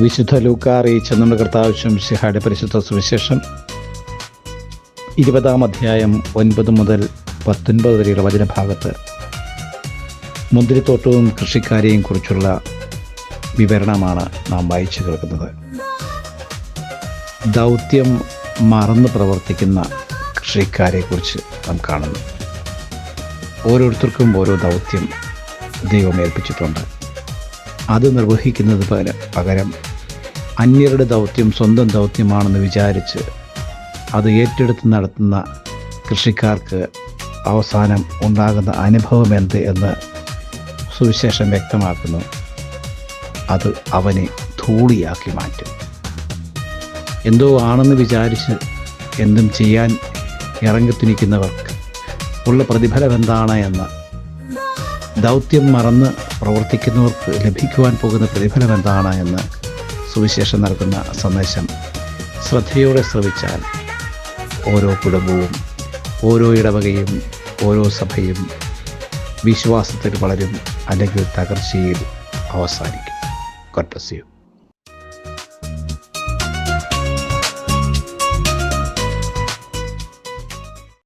വിശുദ്ധ ലൂക്ക അറിയിച്ച നമ്മുടെ കർത്താവ് ശംസിഹായുടെ പരിശുദ്ധ സുവിശേഷം 20-ാം അധ്യായം 9 മുതൽ 19 വരെയുള്ള വചനഭാഗത്ത് മുന്തിരിത്തോട്ടവും കൃഷിക്കാരെയും കുറിച്ചുള്ള വിവരണമാണ് നാം വായിച്ചു കേൾക്കുന്നത്. ദൗത്യം മറന്ന് പ്രവർത്തിക്കുന്ന കൃഷിക്കാരെക്കുറിച്ച് നാം കാണുന്നു. ഓരോരുത്തർക്കും ഓരോ ദൗത്യം ദൈവം ഏൽപ്പിച്ചിട്ടുണ്ട്. അത് നിർവഹിക്കുന്നത് പകരം അന്യരുടെ ദൗത്യം സ്വന്തം ദൗത്യമാണെന്ന് വിചാരിച്ച് അത് ഏറ്റെടുത്ത് നടത്തുന്ന കൃഷിക്കാർക്ക് അവസാനം ഉണ്ടാകുന്ന അനുഭവം എന്ത് എന്ന് സുവിശേഷം വ്യക്തമാക്കുന്നു. അത് അവനെ ധൂളിയാക്കി മാറ്റും. എന്തോ ആണെന്ന് വിചാരിച്ച് എന്തും ചെയ്യാൻ ഇറങ്ങിത്തിരിക്കുന്നവർക്ക് ഉള്ള പ്രതിഫലം എന്താണ് എന്ന്, ദൗത്യം മറന്ന് പ്രവർത്തിക്കുന്നവർക്ക് ലഭിക്കുവാൻ പോകുന്ന പ്രതിഫലം എന്താണ് എന്ന് സുവിശേഷം നൽകുന്ന സന്ദേശം ശ്രദ്ധയോടെ ശ്രവിച്ചാൽ ഓരോ കുടുംബവും, ഓരോ ഇടവകയും, ഓരോ സഭയും വിശ്വാസത്തിൽ വളരും, അല്ലെങ്കിൽ തകർച്ചയിൽ അവസാനിക്കും. God bless you.